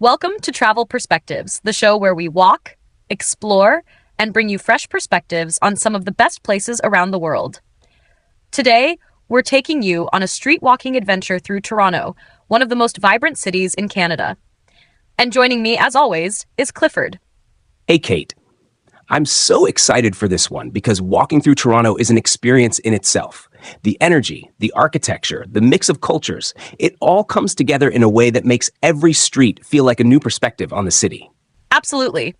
Welcome to Travel Perspectives, the show where we walk, explore, and bring you fresh perspectives on some of the best places around the world. Today, we're taking you on a street walking adventure through Toronto, one of the most vibrant cities in Canada. And joining me, as always, is Clifford. Hey, Kate. I'm so excited for this one because walking through Toronto is an experience in itself. The energy, the architecture, the mix of cultures, it all comes together in a way that makes every street feel like a new perspective on the city. Absolutely.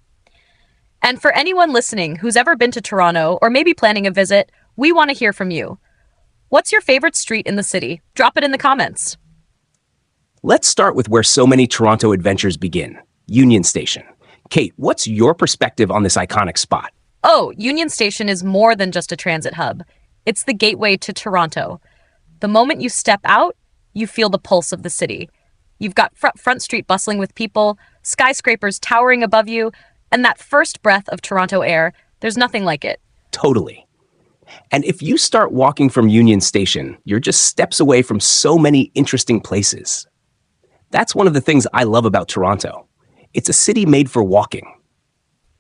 And for anyone listening who's ever been to Toronto or maybe planning a visit, we want to hear from you. What's your favorite street in the city? Drop it in the comments. Let's start with where so many Toronto adventures begin, Union Station. Kate, what's your perspective on this iconic spot? Oh, Union Station is more than just a transit hub. It's the gateway to Toronto. The moment you step out, you feel the pulse of the city. You've got Front Street bustling with people, skyscrapers towering above you, and that first breath of Toronto air. There's nothing like it. Totally. And if you start walking from Union Station, you're just steps away from so many interesting places. That's one of the things I love about Toronto. It's a city made for walking.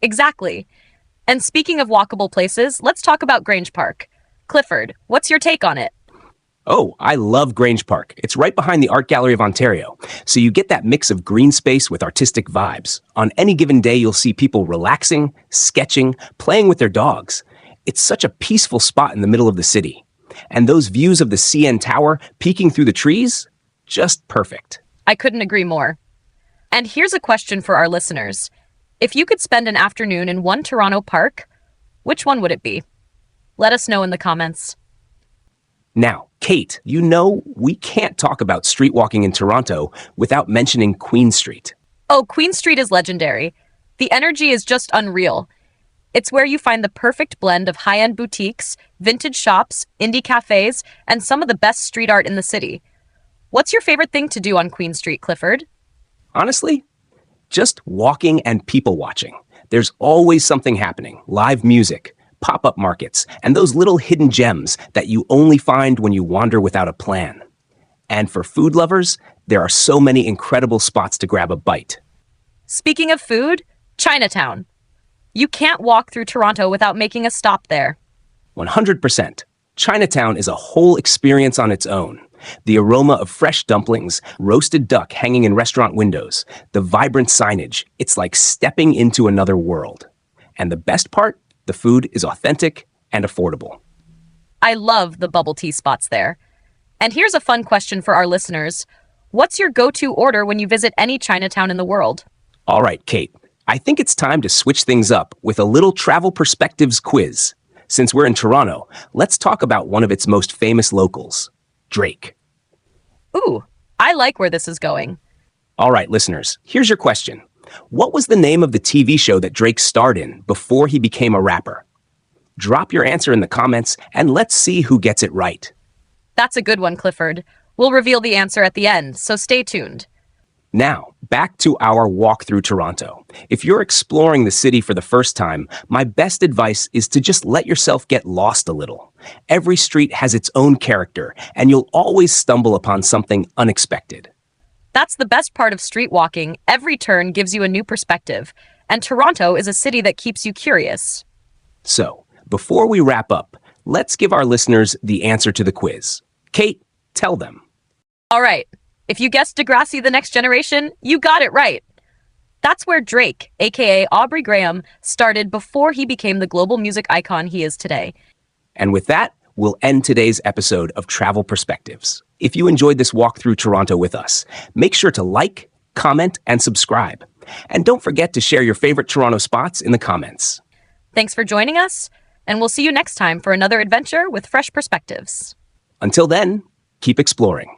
Exactly. And speaking of walkable places, let's talk about Grange Park. Clifford, what's your take on it? Oh, I love Grange Park. It's right behind the Art Gallery of Ontario, so you get that mix of green space with artistic vibes. On any given day, you'll see people relaxing, sketching, playing with their dogs. It's such a peaceful spot in the middle of the city. And those views of the CN Tower peeking through the trees, just perfect. I couldn't agree more. And here's a question for our listeners. If you could spend an afternoon in one Toronto park, which one would it be? Let us know in the comments. Now, Kate, you know we can't talk about street walking in Toronto without mentioning Queen Street. Oh, Queen Street is legendary. The energy is just unreal. It's where you find the perfect blend of high-end boutiques, vintage shops, indie cafes, and some of the best street art in the city. What's your favorite thing to do on Queen Street, Clifford? Honestly, just walking and people watching. There's always something happening. Live music, pop-up markets, and those little hidden gems that you only find when you wander without a plan. And for food lovers, there are so many incredible spots to grab a bite. Speaking of food, Chinatown. You can't walk through Toronto without making a stop there. 100%. Chinatown is a whole experience on its own. The aroma of fresh dumplings, roasted duck hanging in restaurant windows, the vibrant signage, it's like stepping into another world. And the best part, the food is authentic and affordable. I love the bubble tea spots there. And here's a fun question for our listeners. What's your go-to order when you visit any Chinatown in the world? All right, Kate, I think it's time to switch things up with a little travel perspectives quiz. Since we're in Toronto, let's talk about one of its most famous locals, Drake. Ooh, I like where this is going. All right, listeners, here's your question. What was the name of the TV show that Drake starred in before he became a rapper? Drop your answer in the comments and let's see who gets it right. That's a good one, Clifford. We'll reveal the answer at the end, so stay tuned. Now, back to our walk through Toronto. If you're exploring the city for the first time, my best advice is to just let yourself get lost a little. Every street has its own character, and you'll always stumble upon something unexpected. That's the best part of street walking. Every turn gives you a new perspective, and Toronto is a city that keeps you curious. So, before we wrap up, let's give our listeners the answer to the quiz. Kate, tell them. All right. If you guessed Degrassi The Next Generation, you got it right. That's where Drake, aka Aubrey Graham, started before he became the global music icon he is today. And with that, we'll end today's episode of Travel Perspectives. If you enjoyed this walk through Toronto with us, make sure to like, comment, and subscribe. And don't forget to share your favorite Toronto spots in the comments. Thanks for joining us, and we'll see you next time for another adventure with fresh perspectives. Until then, keep exploring.